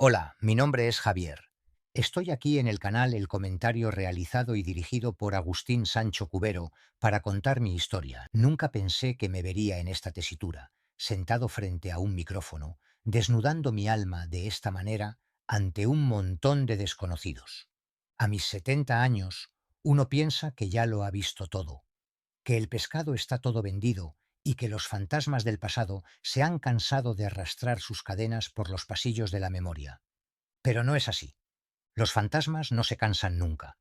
Hola, mi nombre es Javier. Estoy aquí en el canal El Comentario realizado y dirigido por Agustín Sancho Cubero para contar mi historia. Nunca pensé que me vería en esta tesitura, sentado frente a un micrófono, desnudando mi alma de esta manera ante un montón de desconocidos. A mis 70 años, uno piensa que ya lo ha visto todo, que el pescado está todo vendido y que los fantasmas del pasado se han cansado de arrastrar sus cadenas por los pasillos de la memoria. Pero no es así. Los fantasmas no se cansan nunca.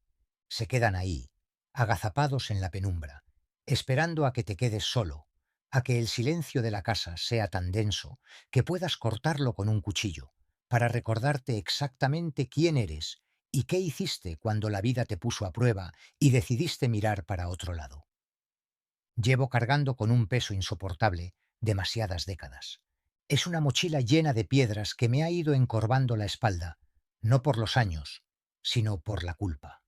Se quedan ahí, agazapados en la penumbra, esperando a que te quedes solo, a que el silencio de la casa sea tan denso que puedas cortarlo con un cuchillo, para recordarte exactamente quién eres y qué hiciste cuando la vida te puso a prueba y decidiste mirar para otro lado. Llevo cargando con un peso insoportable demasiadas décadas. Es una mochila llena de piedras que me ha ido encorvando la espalda, no por los años, sino por la culpa.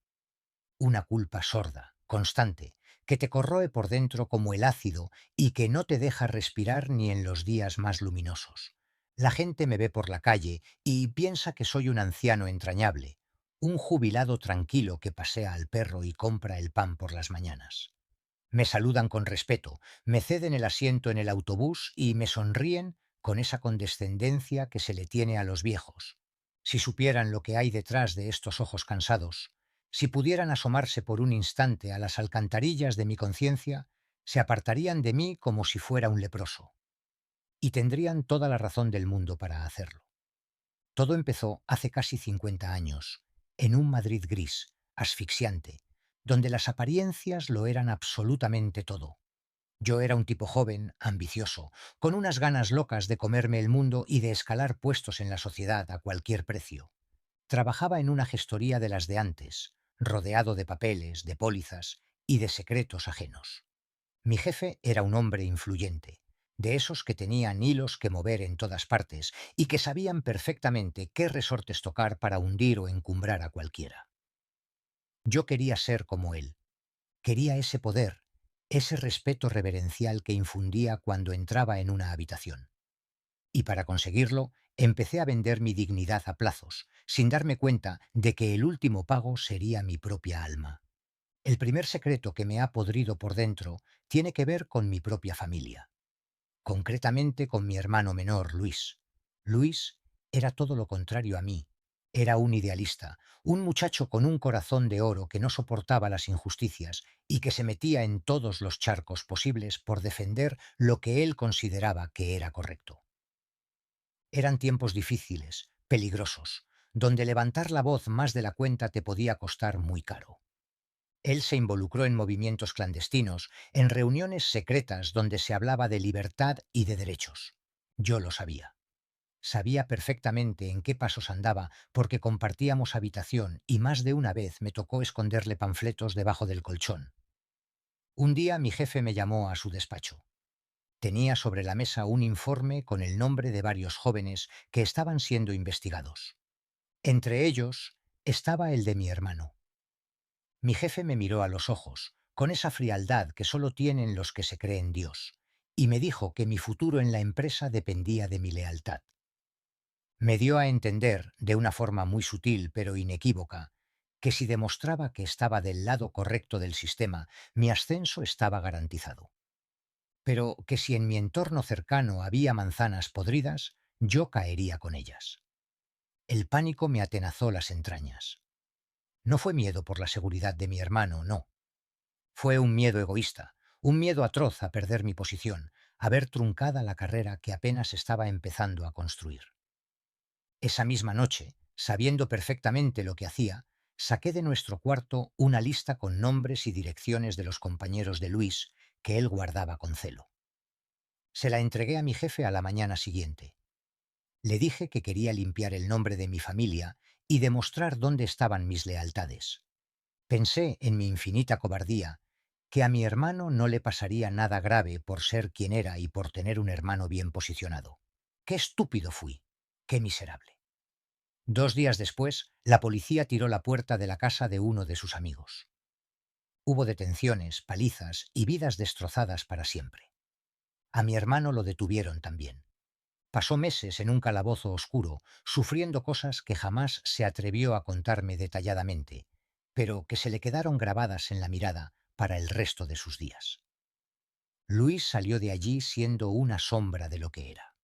Una culpa sorda, constante, que te corroe por dentro como el ácido y que no te deja respirar ni en los días más luminosos. La gente me ve por la calle y piensa que soy un anciano entrañable, un jubilado tranquilo que pasea al perro y compra el pan por las mañanas. Me saludan con respeto, me ceden el asiento en el autobús y me sonríen con esa condescendencia que se le tiene a los viejos. Si supieran lo que hay detrás de estos ojos cansados, si pudieran asomarse por un instante a las alcantarillas de mi conciencia, se apartarían de mí como si fuera un leproso. Y tendrían toda la razón del mundo para hacerlo. Todo empezó hace casi 50 años, en un Madrid gris, asfixiante, donde las apariencias lo eran absolutamente todo. Yo era un tipo joven, ambicioso, con unas ganas locas de comerme el mundo y de escalar puestos en la sociedad a cualquier precio. Trabajaba en una gestoría de las de antes, rodeado de papeles, de pólizas y de secretos ajenos. Mi jefe era un hombre influyente, de esos que tenían hilos que mover en todas partes y que sabían perfectamente qué resortes tocar para hundir o encumbrar a cualquiera. Yo quería ser como él. Quería ese poder, ese respeto reverencial que infundía cuando entraba en una habitación. Y para conseguirlo, empecé a vender mi dignidad a plazos, sin darme cuenta de que el último pago sería mi propia alma. El primer secreto que me ha podrido por dentro tiene que ver con mi propia familia, concretamente con mi hermano menor, Luis. Luis era todo lo contrario a mí. Era un idealista, un muchacho con un corazón de oro que no soportaba las injusticias y que se metía en todos los charcos posibles por defender lo que él consideraba que era correcto. Eran tiempos difíciles, peligrosos, donde levantar la voz más de la cuenta te podía costar muy caro. Él se involucró en movimientos clandestinos, en reuniones secretas donde se hablaba de libertad y de derechos. Yo lo sabía. Sabía perfectamente en qué pasos andaba porque compartíamos habitación y más de una vez me tocó esconderle panfletos debajo del colchón. Un día mi jefe me llamó a su despacho. Tenía sobre la mesa un informe con el nombre de varios jóvenes que estaban siendo investigados. Entre ellos estaba el de mi hermano. Mi jefe me miró a los ojos, con esa frialdad que solo tienen los que se creen Dios, y me dijo que mi futuro en la empresa dependía de mi lealtad. Me dio a entender, de una forma muy sutil pero inequívoca, que si demostraba que estaba del lado correcto del sistema, mi ascenso estaba garantizado. Pero que si en mi entorno cercano había manzanas podridas, yo caería con ellas. El pánico me atenazó las entrañas. No fue miedo por la seguridad de mi hermano, no. Fue un miedo egoísta, un miedo atroz a perder mi posición, a ver truncada la carrera que apenas estaba empezando a construir. Esa misma noche, sabiendo perfectamente lo que hacía, saqué de nuestro cuarto una lista con nombres y direcciones de los compañeros de Luis que él guardaba con celo. Se la entregué a mi jefe a la mañana siguiente. Le dije que quería limpiar el nombre de mi familia y demostrar dónde estaban mis lealtades. Pensé, en mi infinita cobardía, que a mi hermano no le pasaría nada grave por ser quien era y por tener un hermano bien posicionado. Qué estúpido fui, qué miserable. 2 días después, la policía tiró la puerta de la casa de uno de sus amigos. Hubo detenciones, palizas y vidas destrozadas para siempre. A mi hermano lo detuvieron también. Pasó meses en un calabozo oscuro, sufriendo cosas que jamás se atrevió a contarme detalladamente, pero que se le quedaron grabadas en la mirada para el resto de sus días. Luis salió de allí siendo una sombra de lo que era.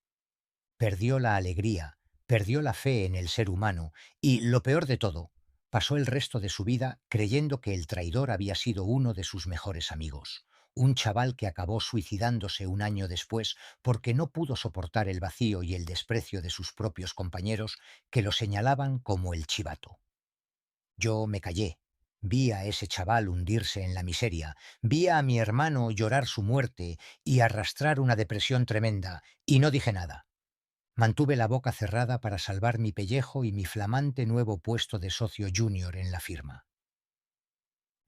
Perdió la alegría, perdió la fe en el ser humano y, lo peor de todo, pasó el resto de su vida creyendo que el traidor había sido uno de sus mejores amigos, un chaval que acabó suicidándose un año después porque no pudo soportar el vacío y el desprecio de sus propios compañeros que lo señalaban como el chivato. Yo me callé. Vi a ese chaval hundirse en la miseria, vi a mi hermano llorar su muerte y arrastrar una depresión tremenda, y no dije nada. Mantuve la boca cerrada para salvar mi pellejo y mi flamante nuevo puesto de socio junior en la firma.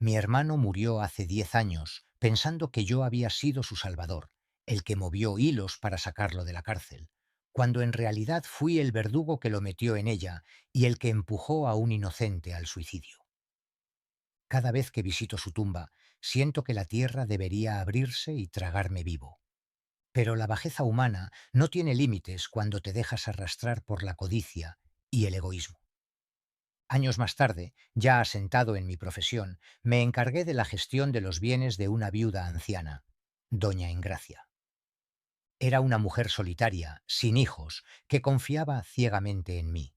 Mi hermano murió hace 10 años, pensando que yo había sido su salvador, el que movió hilos para sacarlo de la cárcel, cuando en realidad fui el verdugo que lo metió en ella y el que empujó a un inocente al suicidio. Cada vez que visito su tumba, siento que la tierra debería abrirse y tragarme vivo. Pero la bajeza humana no tiene límites cuando te dejas arrastrar por la codicia y el egoísmo. Años más tarde, ya asentado en mi profesión, me encargué de la gestión de los bienes de una viuda anciana, doña Engracia. Era una mujer solitaria, sin hijos, que confiaba ciegamente en mí.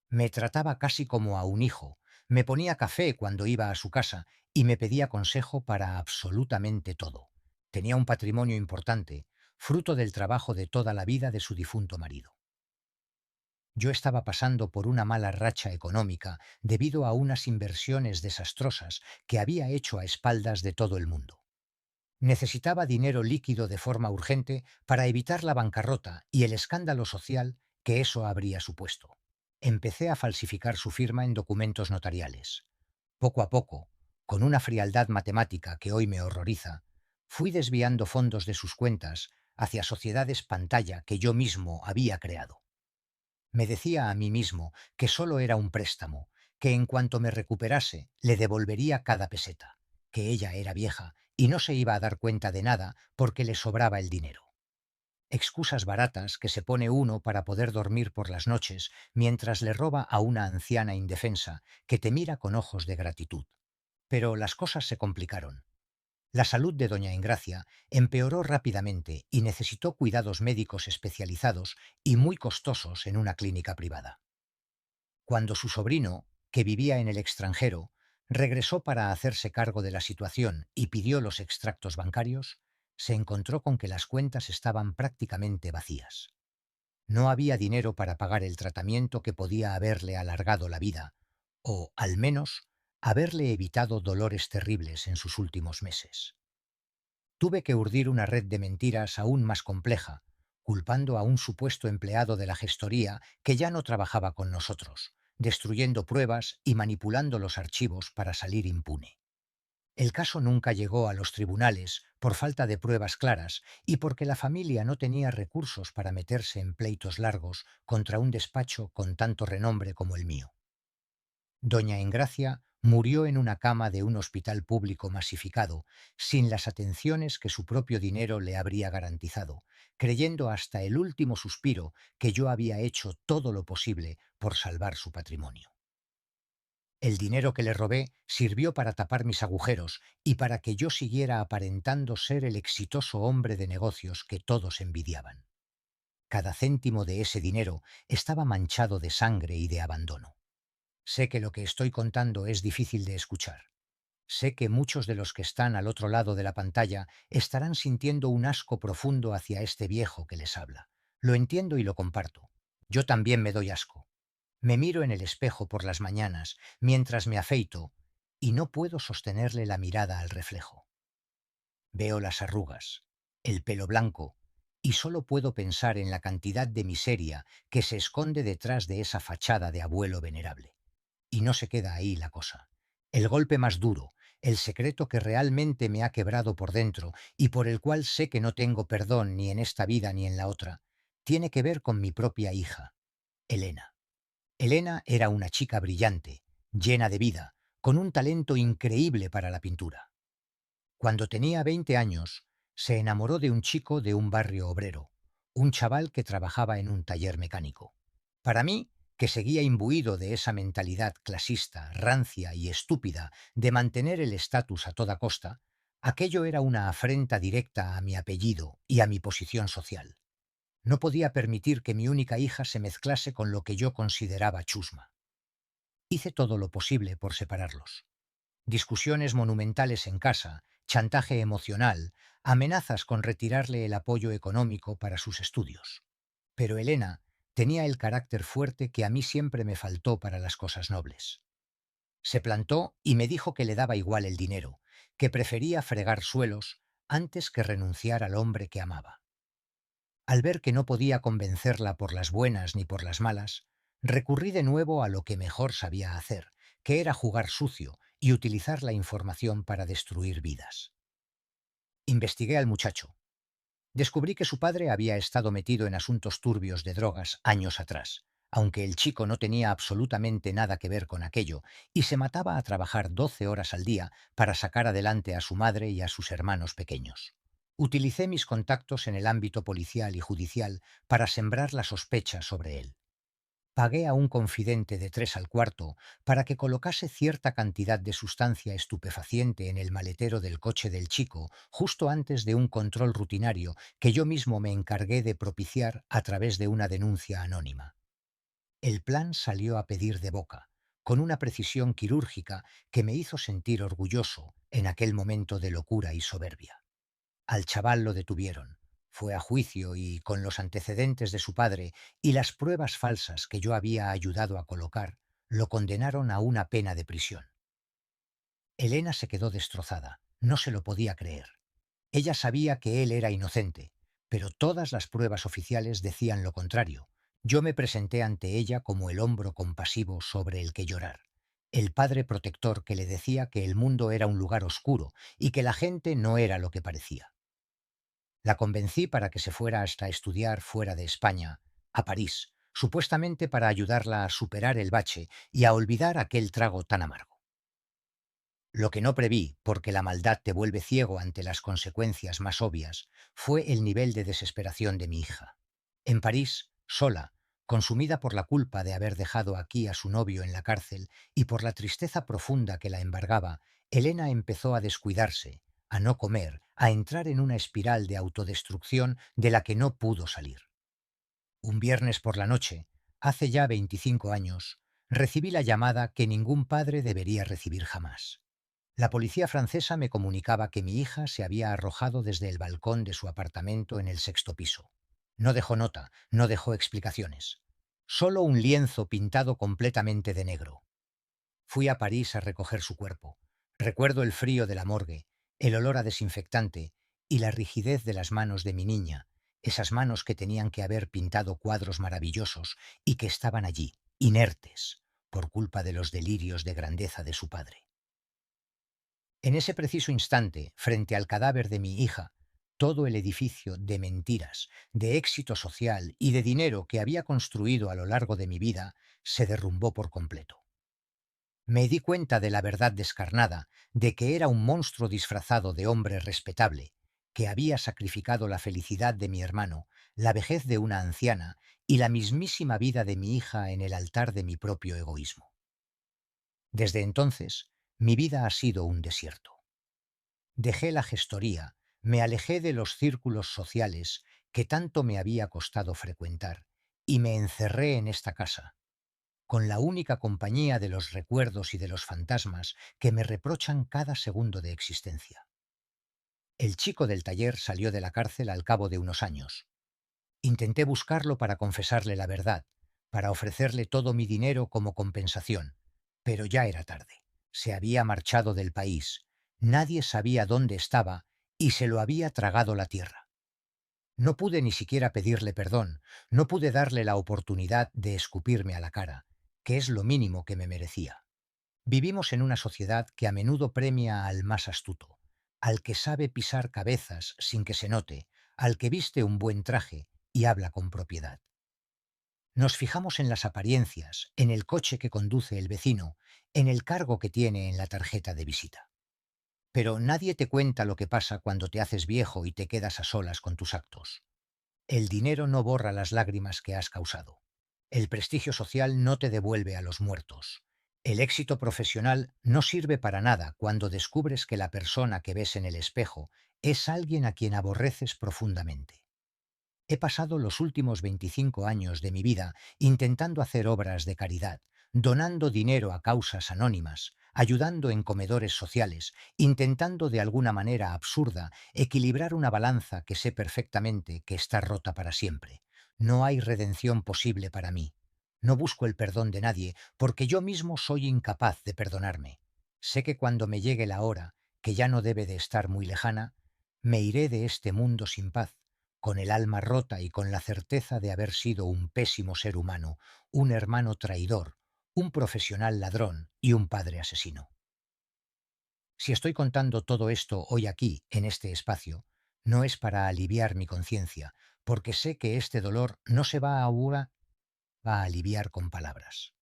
Me trataba casi como a un hijo, me ponía café cuando iba a su casa y me pedía consejo para absolutamente todo. Tenía un patrimonio importante, fruto del trabajo de toda la vida de su difunto marido. Yo estaba pasando por una mala racha económica debido a unas inversiones desastrosas que había hecho a espaldas de todo el mundo. Necesitaba dinero líquido de forma urgente para evitar la bancarrota y el escándalo social que eso habría supuesto. Empecé a falsificar su firma en documentos notariales. Poco a poco, con una frialdad matemática que hoy me horroriza, fui desviando fondos de sus cuentas hacia sociedades pantalla que yo mismo había creado. Me decía a mí mismo que solo era un préstamo, que en cuanto me recuperase le devolvería cada peseta, que ella era vieja y no se iba a dar cuenta de nada porque le sobraba el dinero. Excusas baratas que se pone uno para poder dormir por las noches mientras le roba a una anciana indefensa que te mira con ojos de gratitud. Pero las cosas se complicaron. La salud de doña Engracia empeoró rápidamente y necesitó cuidados médicos especializados y muy costosos en una clínica privada. Cuando su sobrino, que vivía en el extranjero, regresó para hacerse cargo de la situación y pidió los extractos bancarios, se encontró con que las cuentas estaban prácticamente vacías. No había dinero para pagar el tratamiento que podía haberle alargado la vida, o, al menos, haberle evitado dolores terribles en sus últimos meses. Tuve que urdir una red de mentiras aún más compleja, culpando a un supuesto empleado de la gestoría que ya no trabajaba con nosotros, destruyendo pruebas y manipulando los archivos para salir impune. El caso nunca llegó a los tribunales por falta de pruebas claras y porque la familia no tenía recursos para meterse en pleitos largos contra un despacho con tanto renombre como el mío. Doña Engracia murió en una cama de un hospital público masificado, sin las atenciones que su propio dinero le habría garantizado, creyendo hasta el último suspiro que yo había hecho todo lo posible por salvar su patrimonio. El dinero que le robé sirvió para tapar mis agujeros y para que yo siguiera aparentando ser el exitoso hombre de negocios que todos envidiaban. Cada céntimo de ese dinero estaba manchado de sangre y de abandono. Sé que lo que estoy contando es difícil de escuchar. Sé que muchos de los que están al otro lado de la pantalla estarán sintiendo un asco profundo hacia este viejo que les habla. Lo entiendo y lo comparto. Yo también me doy asco. Me miro en el espejo por las mañanas mientras me afeito y no puedo sostenerle la mirada al reflejo. Veo las arrugas, el pelo blanco y solo puedo pensar en la cantidad de miseria que se esconde detrás de esa fachada de abuelo venerable. Y no se queda ahí la cosa. El golpe más duro, el secreto que realmente me ha quebrado por dentro y por el cual sé que no tengo perdón ni en esta vida ni en la otra, tiene que ver con mi propia hija, Elena. Elena era una chica brillante, llena de vida, con un talento increíble para la pintura. Cuando tenía 20 años, se enamoró de un chico de un barrio obrero, un chaval que trabajaba en un taller mecánico. Para mí, que seguía imbuido de esa mentalidad clasista, rancia y estúpida de mantener el estatus a toda costa, aquello era una afrenta directa a mi apellido y a mi posición social. No podía permitir que mi única hija se mezclase con lo que yo consideraba chusma. Hice todo lo posible por separarlos. Discusiones monumentales en casa, chantaje emocional, amenazas con retirarle el apoyo económico para sus estudios. Pero Elena tenía el carácter fuerte que a mí siempre me faltó para las cosas nobles. Se plantó y me dijo que le daba igual el dinero, que prefería fregar suelos antes que renunciar al hombre que amaba. Al ver que no podía convencerla por las buenas ni por las malas, recurrí de nuevo a lo que mejor sabía hacer, que era jugar sucio y utilizar la información para destruir vidas. Investigué al muchacho. Descubrí que su padre había estado metido en asuntos turbios de drogas años atrás, aunque el chico no tenía absolutamente nada que ver con aquello y se mataba a trabajar 12 horas al día para sacar adelante a su madre y a sus hermanos pequeños. Utilicé mis contactos en el ámbito policial y judicial para sembrar la sospecha sobre él. Pagué a un confidente de 3 al cuarto para que colocase cierta cantidad de sustancia estupefaciente en el maletero del coche del chico justo antes de un control rutinario que yo mismo me encargué de propiciar a través de una denuncia anónima. El plan salió a pedir de boca, con una precisión quirúrgica que me hizo sentir orgulloso en aquel momento de locura y soberbia. Al chaval lo detuvieron. Fue a juicio y, con los antecedentes de su padre y las pruebas falsas que yo había ayudado a colocar, lo condenaron a una pena de prisión. Elena se quedó destrozada. No se lo podía creer. Ella sabía que él era inocente, pero todas las pruebas oficiales decían lo contrario. Yo me presenté ante ella como el hombro compasivo sobre el que llorar, el padre protector que le decía que el mundo era un lugar oscuro y que la gente no era lo que parecía. La convencí para que se fuera hasta estudiar fuera de España, a París, supuestamente para ayudarla a superar el bache y a olvidar aquel trago tan amargo. Lo que no preví, porque la maldad te vuelve ciego ante las consecuencias más obvias, fue el nivel de desesperación de mi hija. En París, sola, consumida por la culpa de haber dejado aquí a su novio en la cárcel y por la tristeza profunda que la embargaba, Elena empezó a descuidarse, a no comer, a entrar en una espiral de autodestrucción de la que no pudo salir. Un viernes por la noche, hace ya 25 años, recibí la llamada que ningún padre debería recibir jamás. La policía francesa me comunicaba que mi hija se había arrojado desde el balcón de su apartamento en el sexto piso. No dejó nota, no dejó explicaciones. Solo un lienzo pintado completamente de negro. Fui a París a recoger su cuerpo. Recuerdo el frío de la morgue, el olor a desinfectante y la rigidez de las manos de mi niña, esas manos que tenían que haber pintado cuadros maravillosos y que estaban allí, inertes, por culpa de los delirios de grandeza de su padre. En ese preciso instante, frente al cadáver de mi hija, todo el edificio de mentiras, de éxito social y de dinero que había construido a lo largo de mi vida se derrumbó por completo. Me di cuenta de la verdad descarnada, de que era un monstruo disfrazado de hombre respetable, que había sacrificado la felicidad de mi hermano, la vejez de una anciana y la mismísima vida de mi hija en el altar de mi propio egoísmo. Desde entonces, mi vida ha sido un desierto. Dejé la gestoría, me alejé de los círculos sociales que tanto me había costado frecuentar y me encerré en esta casa, con la única compañía de los recuerdos y de los fantasmas que me reprochan cada segundo de existencia. El chico del taller salió de la cárcel al cabo de unos años. Intenté buscarlo para confesarle la verdad, para ofrecerle todo mi dinero como compensación, pero ya era tarde. Se había marchado del país, nadie sabía dónde estaba y se lo había tragado la tierra. No pude ni siquiera pedirle perdón, no pude darle la oportunidad de escupirme a la cara, que es lo mínimo que me merecía. Vivimos en una sociedad que a menudo premia al más astuto, al que sabe pisar cabezas sin que se note, al que viste un buen traje y habla con propiedad. Nos fijamos en las apariencias, en el coche que conduce el vecino, en el cargo que tiene en la tarjeta de visita. Pero nadie te cuenta lo que pasa cuando te haces viejo y te quedas a solas con tus actos. El dinero no borra las lágrimas que has causado. El prestigio social no te devuelve a los muertos. El éxito profesional no sirve para nada cuando descubres que la persona que ves en el espejo es alguien a quien aborreces profundamente. He pasado los últimos 25 años de mi vida intentando hacer obras de caridad, donando dinero a causas anónimas, ayudando en comedores sociales, intentando de alguna manera absurda equilibrar una balanza que sé perfectamente que está rota para siempre. No hay redención posible para mí. No busco el perdón de nadie porque yo mismo soy incapaz de perdonarme. Sé que cuando me llegue la hora, que ya no debe de estar muy lejana, me iré de este mundo sin paz, con el alma rota y con la certeza de haber sido un pésimo ser humano, un hermano traidor, un profesional ladrón y un padre asesino. Si estoy contando todo esto hoy aquí, en este espacio, no es para aliviar mi conciencia, porque sé que este dolor no se va ahora a aliviar con palabras.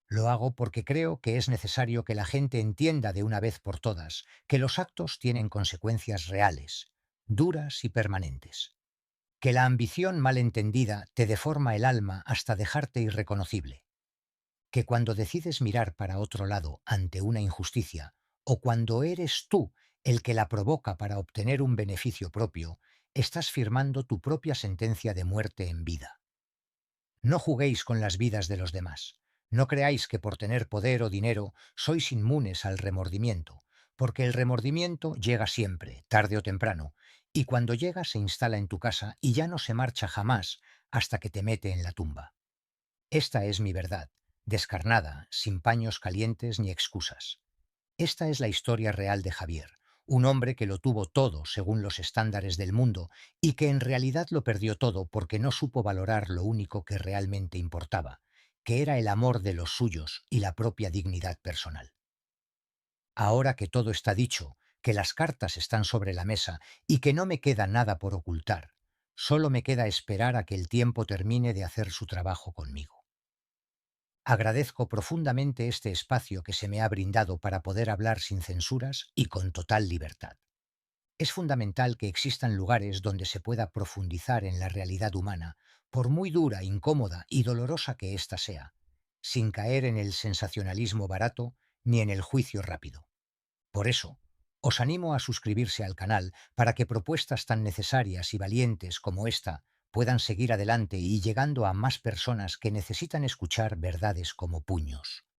Lo hago porque creo que es necesario que la gente entienda de una vez por todas que los actos tienen consecuencias reales, duras y permanentes, que la ambición mal entendida te deforma el alma hasta dejarte irreconocible, que cuando decides mirar para otro lado ante una injusticia, o cuando eres tú el que la provoca para obtener un beneficio propio, estás firmando tu propia sentencia de muerte en vida. No juguéis con las vidas de los demás. No creáis que por tener poder o dinero sois inmunes al remordimiento, porque el remordimiento llega siempre, tarde o temprano, y cuando llega se instala en tu casa y ya no se marcha jamás hasta que te mete en la tumba. Esta es mi verdad, descarnada, sin paños calientes ni excusas. Esta es la historia real de Javier, un hombre que lo tuvo todo según los estándares del mundo y que en realidad lo perdió todo porque no supo valorar lo único que realmente importaba, que era el amor de los suyos y la propia dignidad personal. Ahora que todo está dicho, que las cartas están sobre la mesa y que no me queda nada por ocultar, solo me queda esperar a que el tiempo termine de hacer su trabajo conmigo. Agradezco profundamente este espacio que se me ha brindado para poder hablar sin censuras y con total libertad. Es fundamental que existan lugares donde se pueda profundizar en la realidad humana, por muy dura, incómoda y dolorosa que ésta sea, sin caer en el sensacionalismo barato ni en el juicio rápido. Por eso, os animo a suscribirse al canal para que propuestas tan necesarias y valientes como esta puedan seguir adelante y llegando a más personas que necesitan escuchar verdades como puños.